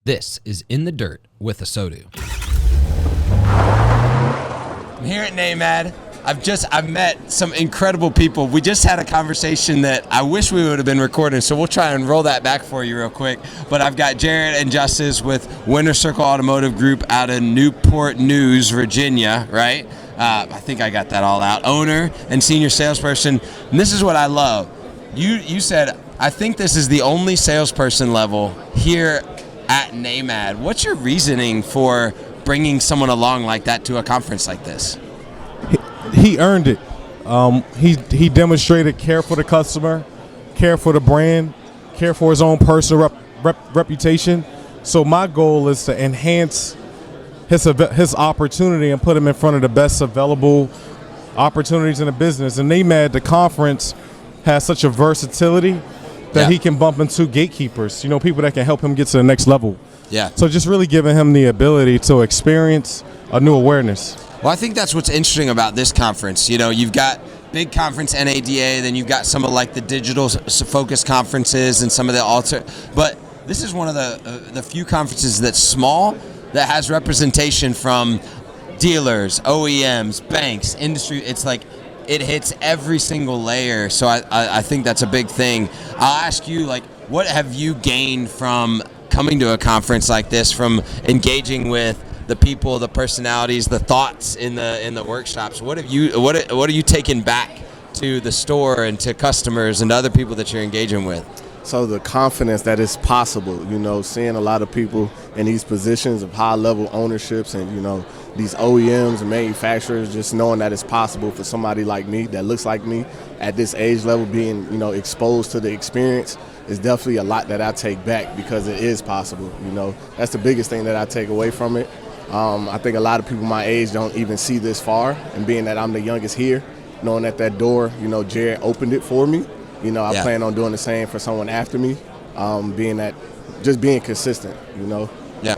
This is In the Dirt with ASOTU. I'm here at NAMAD. I've met some incredible people. We just had a conversation that I wish we would have been recording, so we'll try and roll that back for you real quick. But I've got Jarryd and Justice with Winter Circle Automotive Group out of Newport News, Virginia, right? I think I got that all out. Owner and senior salesperson. And this is what I love. You said, I think this is the only salesperson level here at NAMAD. What's your reasoning for bringing someone along like that to a conference like this? He earned it. He demonstrated care for the customer, care for the brand, care for his own personal reputation. So my goal is to enhance his opportunity and put him in front of the best available opportunities in the business. And NAMAD, the conference, has such a versatility that he can bump into gatekeepers, people that can help him get to the next level. Yeah. So just really giving him the ability to experience a new awareness. Well, I think that's what's interesting about this conference. You've got big conference NADA, then you've got some of like the digital focus conferences and some of the but this is one of the few conferences that's small that has representation from dealers, OEMs, banks, industry. It's like it hits every single layer. So I think that's a big thing. I'll ask you, what have you gained from coming to a conference like this, from engaging with the people, the personalities, the thoughts in the workshops? What are you taking back to the store and to customers and to other people that you're engaging with? So the confidence that it's possible, seeing a lot of people in these positions of high level ownerships and, these OEMs and manufacturers, just knowing that it's possible for somebody like me that looks like me at this age level, being, exposed to the experience, is definitely a lot that I take back, because it is possible. That's the biggest thing that I take away from it. I think a lot of people my age don't even see this far, and being that I'm the youngest here, knowing that door, Jarryd opened it for me. I plan on doing the same for someone after me, being consistent, Yeah.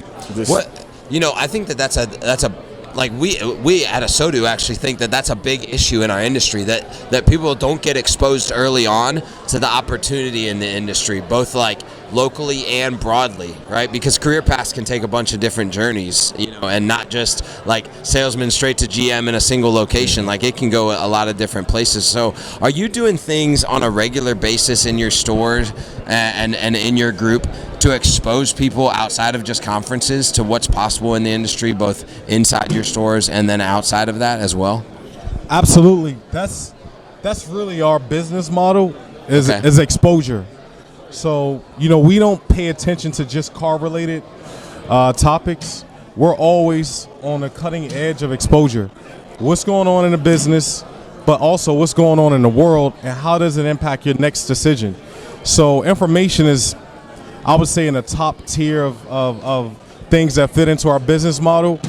I think that's a we at ASOTU actually think that that's a big issue in our industry, that people don't get exposed early on to the opportunity in the industry, both locally and broadly, right? Because career paths can take a bunch of different journeys, and not just salesman straight to GM in a single location. It can go a lot of different places. So are you doing things on a regular basis in your stores and in your group to expose people outside of just conferences to what's possible in the industry, both inside your stores and then outside of that as well? Absolutely. That's really our business model is exposure. So, we don't pay attention to just car-related topics. We're always on the cutting edge of exposure. What's going on in the business, but also what's going on in the world, and how does it impact your next decision? So information is, I would say, in the top tier of things that fit into our business model.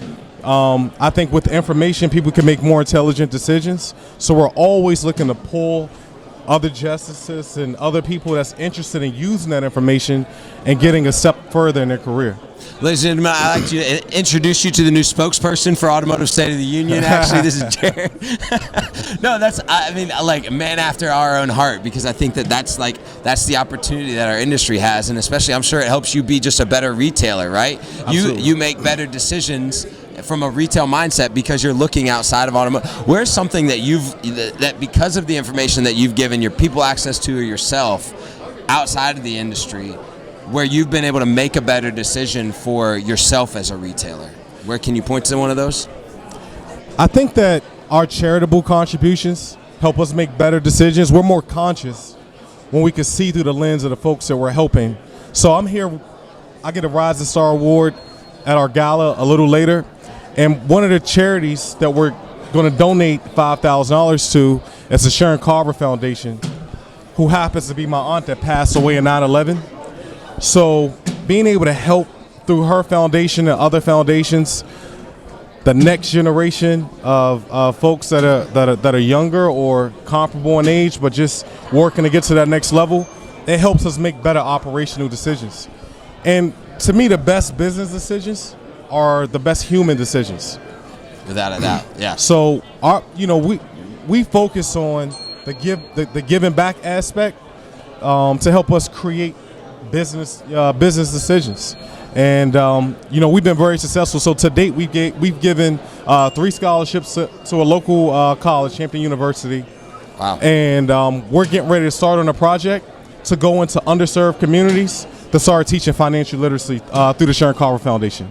I think with information, people can make more intelligent decisions. So we're always looking to pull other justices and other people that's interested in using that information and getting a step further in their career. Ladies and gentlemen, I'd like to introduce you to the new spokesperson for Automotive State of the Union. Actually, this is Jarryd. No, man after our own heart, because I think that's the opportunity that our industry has, and especially I'm sure it helps you be just a better retailer, right? Absolutely. You make better decisions from a retail mindset because you're looking outside of automotive. Where's something that because of the information that you've given your people access to or yourself outside of the industry, where you've been able to make a better decision for yourself as a retailer? Where can you point to one of those? I think that our charitable contributions help us make better decisions. We're more conscious when we can see through the lens of the folks that we're helping. So I'm here, I get a Rise to Star award at our gala a little later, and one of the charities that we're going to donate $5,000 to is the Jarryd Carver Foundation, who happens to be my aunt that passed away in 9/11. So being able to help through her foundation and other foundations, the next generation of folks that are younger or comparable in age, but just working to get to that next level, it helps us make better operational decisions. And to me, the best business decisions are the best human decisions. Without a doubt, yeah. So we focus on the giving back aspect to help us create business decisions. And we've been very successful. So to date, we've given 3 scholarships to a local college, Hampton University. Wow. And we're getting ready to start on a project to go into underserved communities to start teaching financial literacy through the Jarryd Carver Foundation.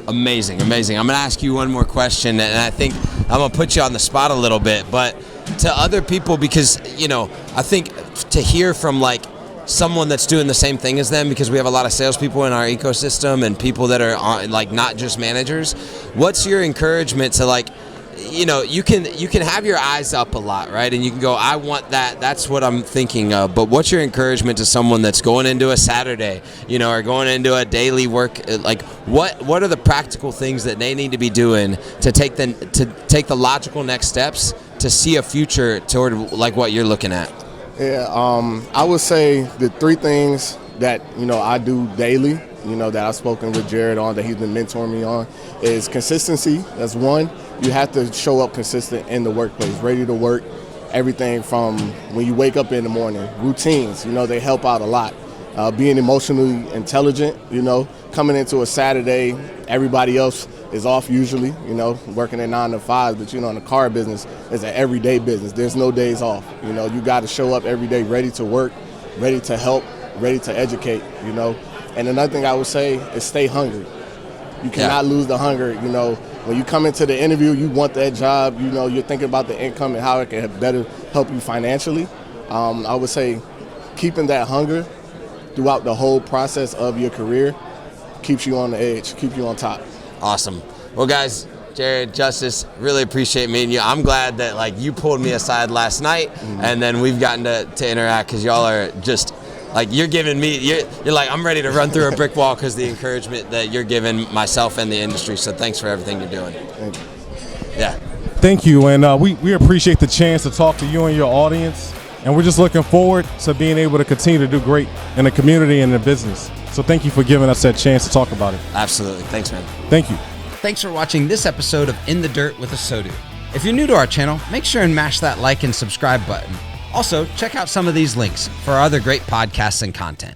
Amazing. I'm going to ask you one more question, and I think I'm going to put you on the spot a little bit, but to other people, because, I think to hear from like someone that's doing the same thing as them, because we have a lot of salespeople in our ecosystem and people that are like not just managers, what's your encouragement to like, you can have your eyes up a lot, right? And you can go, I want that. That's what I'm thinking of. But what's your encouragement to someone that's going into a Saturday, or going into a daily work? Like, what are the practical things that they need to be doing to take the logical next steps to see a future toward like what you're looking at? Yeah, I would say the 3 things that I do daily, that I've spoken with Jarryd on, that he's been mentoring me on, is consistency. That's one. You have to show up consistent in the workplace, ready to work. Everything from when you wake up in the morning, routines, they help out a lot. Being emotionally intelligent, coming into a Saturday, everybody else is off usually, working at 9 to 5, but in the car business, it's an everyday business. There's no days off. You got to show up every day ready to work, ready to help, ready to educate, And another thing I would say is stay hungry. You cannot lose the hunger, When you come into the interview, you want that job, you're thinking about the income and how it can better help you financially. I would say keeping that hunger throughout the whole process of your career keeps you on the edge, keeps you on top. Awesome. Well, guys, Jarryd, Justice, really appreciate meeting you. I'm glad that like you pulled me aside last night, and then we've gotten to interact, because y'all are just like, you're giving me, you're like, I'm ready to run through a brick wall because the encouragement that you're giving myself and the industry. So thanks for everything you're doing. Thank you. Yeah. Thank you, and we appreciate the chance to talk to you and your audience, and we're just looking forward to being able to continue to do great in the community and the business. So thank you for giving us that chance to talk about it. Absolutely. Thanks, man. Thank you. Thanks for watching this episode of In the Dirt with ASOTU. If you're new to our channel, make sure and mash that like and subscribe button. Also, check out some of these links for our other great podcasts and content.